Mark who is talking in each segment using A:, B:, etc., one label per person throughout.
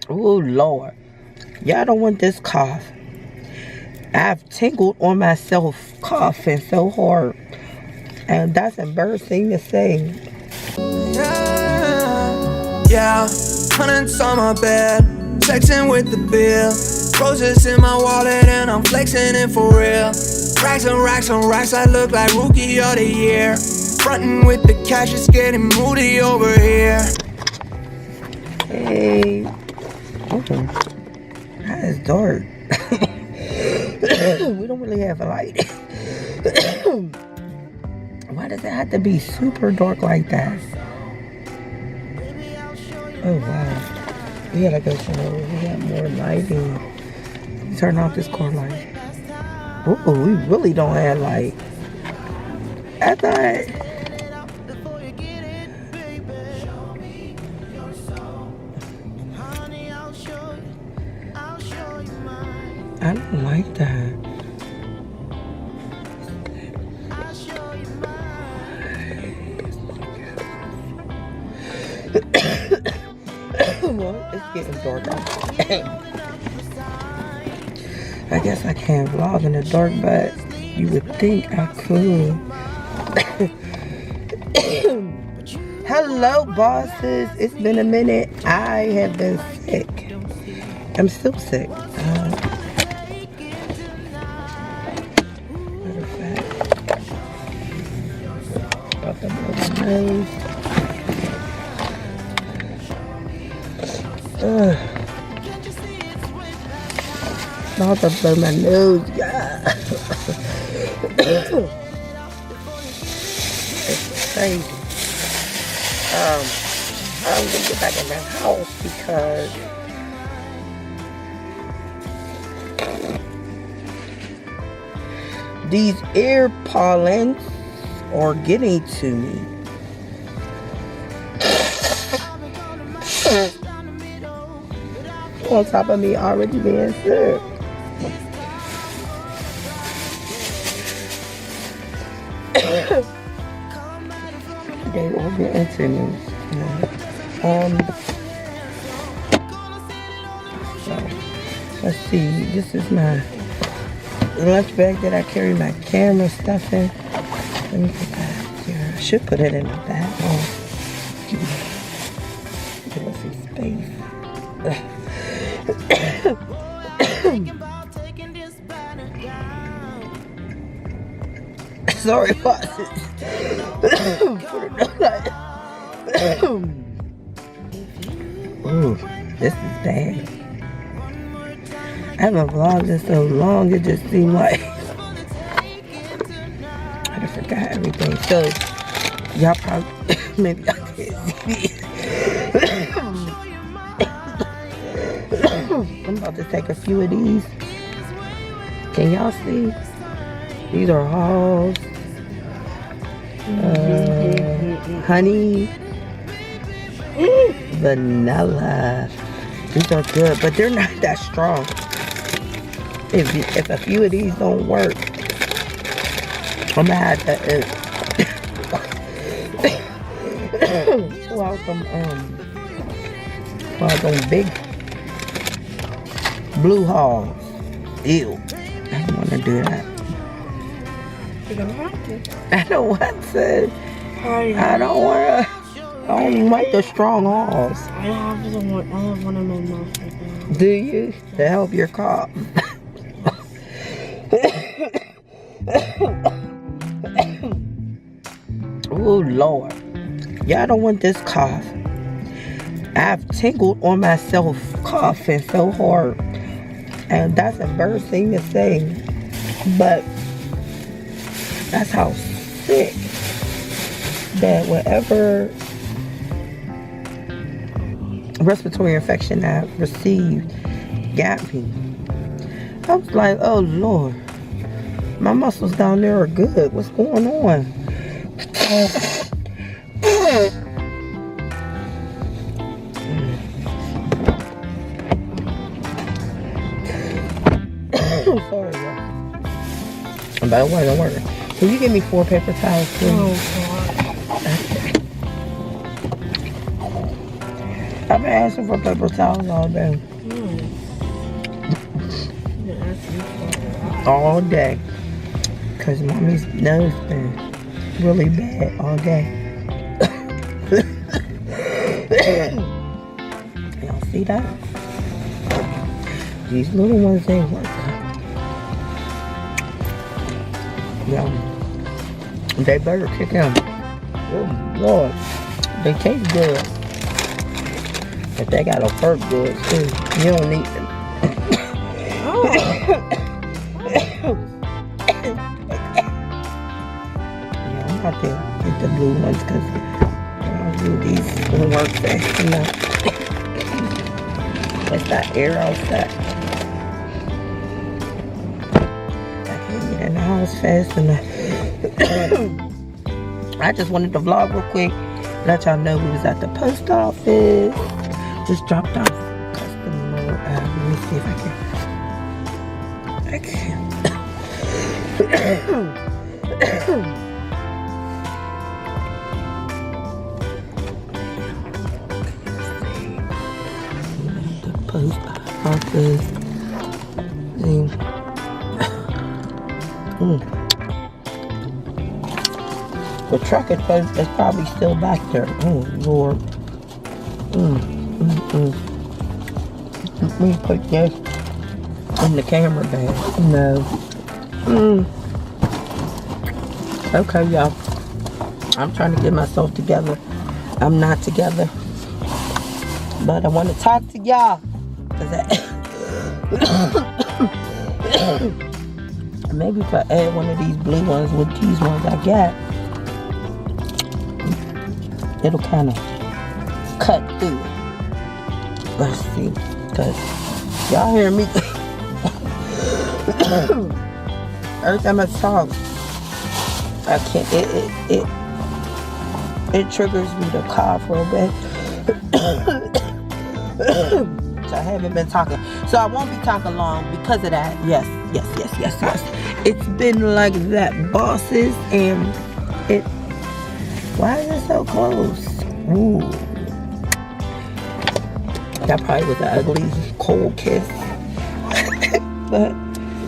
A: Oh, Lord. Y'all don't want this cough. I've tingled on myself coughing so hard. And that's embarrassing to say.
B: Yeah, hundreds on my bed, texting with the bill. Roses in my wallet and I'm flexing it for real. Racks on racks on racks, I look like rookie of the year. Frontin' with the cash, it's getting moody over here.
A: Hey. Okay. That is dark. We don't really have a light. Why does it have to be super dark like that? Oh wow. We gotta go somewhere where we got more lighting. Turn off this car light. Oh, we really don't have light. I thought. I don't like that. Well, it's getting dark out. I guess I can't vlog in the dark, but you would think I could. Hello, bosses. It's been a minute. I have been sick. I'm still sick. Matter of fact, about to blow my nose. About to blow my nose, yeah. It's crazy. I'm gonna get back in the house because these ear pollens are getting to me. On top of me already being sick. They will get into me. So let's see. This is my lunch bag that I carry my camera stuff in. Let me put that here. I should put it in the bag. Give us some space. Sorry, bosses. Ooh, this is bad. I haven't vlogged in so long, it just seemed like I forgot everything. So, y'all probably, maybe y'all can't see I'm about to take a few of these. Can y'all see? These are Halls. Honey. Vanilla. These are good, but they're not that strong. If a few of these don't work, I'm gonna have to pull out some big blue Halls. Ew. I don't want to do that.
C: You don't have to.
A: I don't want to. I don't want to. I don't like the strong Halls.
C: I have one in my mouth right now.
A: Do you? To help your cough. Oh, Lord. Y'all don't want this cough. I've tingled on myself coughing so hard. And that's embarrassing to say. But that's how sick that whatever respiratory infection I received got me. I was like, oh Lord, my muscles down there are good. What's going on? Sorry, y'all. But it wasn't working. Can you give me 4 paper towels, please?
C: Oh, God.
A: Okay. I've been asking for paper towels all day. All day. Because mommy's nose been really bad all day. Y'all see that? These little ones ain't work. Yeah. They better kick them. Oh Lord. They taste good. But they gotta work good too. You don't need them. Yeah, I'm about to get the blue ones because these don't work fast enough. What's that air outside? I can't get in the house fast enough. I just wanted to vlog real quick. Let y'all know we was at the post office. Just dropped off customer. Let me see if I can. The post office. The tracking post is probably still back there. Oh Lord. Let me put this in the camera bag. No. Okay, y'all. I'm trying to get myself together. I'm not together. But I want to talk to y'all. Maybe if I add one of these blue ones with these ones I got, it'll kind of cut through. Let's see. Because y'all hear me? Every time I talk, I can't. It triggers me to cough real bad. So I haven't been talking. So I won't be talking long because of that. Yes. It's been like that, bosses, and it. Why is it so close? Ooh. That probably was an ugly cold kiss. But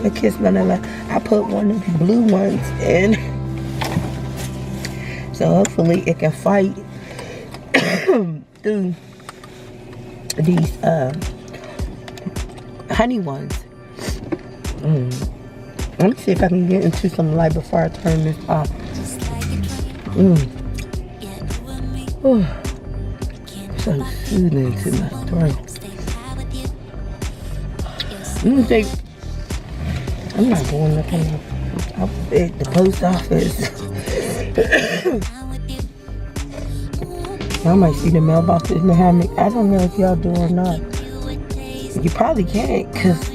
A: a kiss nonetheless. I put one of the blue ones in. So hopefully it can fight through these honey ones. Let me see if I can get into some light before I turn this off. So soothing to my throat. I'm not going up at the post office. I might see the mailbox in the hammock. I don't know if y'all do or not. You probably can't, cause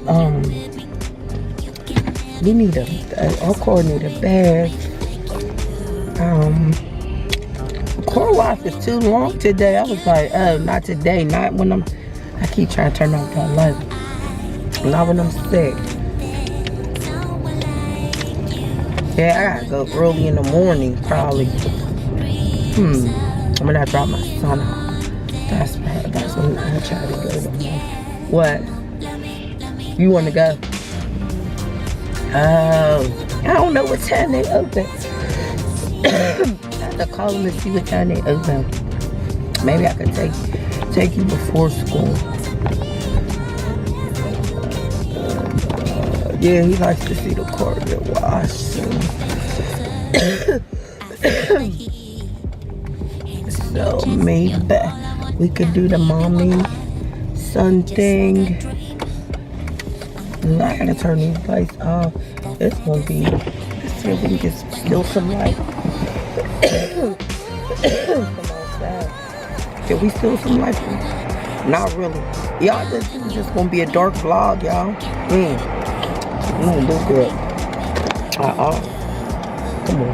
A: we need our coordinator bag. Core wash is too long today. I was like, oh, not today. Not when I keep trying to turn off that light. Not when I'm sick. Yeah, I gotta go early in the morning, probably. I'm gonna drop my son off. That's when I try to go tomorrow. What? You wanna go? Oh, I don't know what time they open. I have to call them and see what time they open. Maybe I could take you before school. Yeah, he likes to see the car get washed. So maybe we could do the mommy son thing. I'm not gonna turn these lights off. It's gonna be. Let's see if we can get still some light. Come outside. Can we steal some light? Not really. Y'all, this is just gonna be a dark vlog, y'all. Do good. Come on. Come on.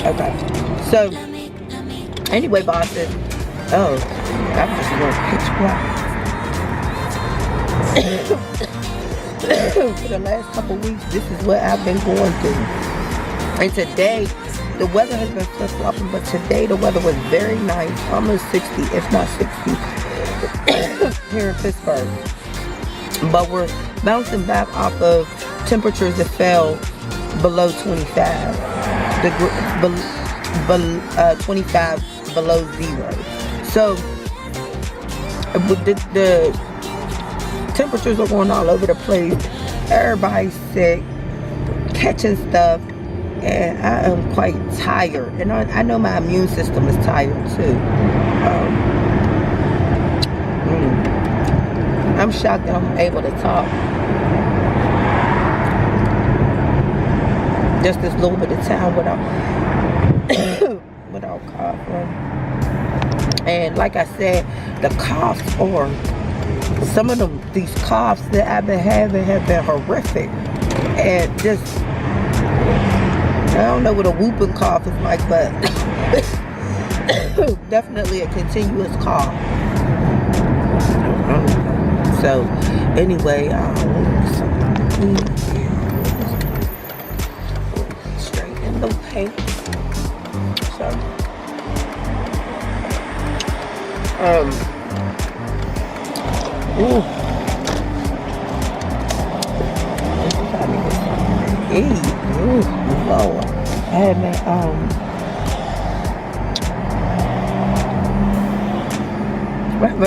A: Okay. So, anyway, bosses. Oh, I'm just going pitch black. For the last couple weeks, this is what I've been going through. And today, the weather has been flip-flopping, but today the weather was very nice. Almost 60, if not 60, here in Pittsburgh. But we're bouncing back off of temperatures that fell below 25. 25 below zero. So the temperatures are going all over the place. Everybody's sick, catching stuff, and I am quite tired. And I know my immune system is tired too. I'm shocked that I'm able to talk. Just this little bit of time without without coughing. And like I said, the coughs are, some of these coughs that I've been having have been horrific. And just, I don't know what a whooping cough is like, but definitely a continuous cough. So anyway, straighten the paint. So ooh. Ooh, Lord. I haven't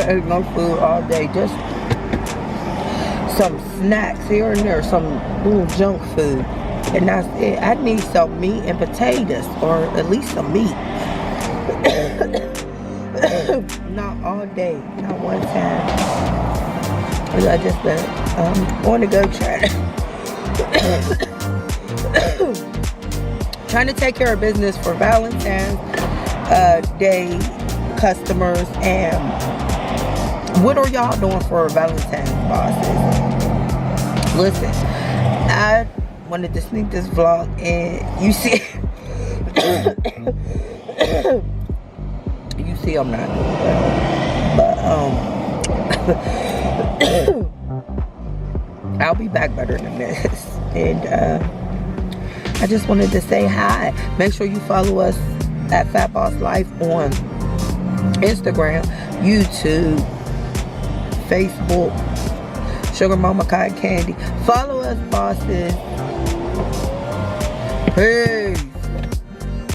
A: ate no food all day. Just some snacks here and there, some little junk food, and that's it. I need some meat and potatoes, or at least some meat. Not all day, not one time. I just been on the go trying to take care of business for Valentine's Day customers. And what are y'all doing for Valentine's, bosses? Listen, I wanted to sneak this vlog, and you see you see I'm not doing well, but I'll be back better than this. And I just wanted to say hi. Make sure you follow us at Fat Boss Life on Instagram, YouTube, Facebook, Sugar Mama Cotton Candy. Follow us, bosses. Hey.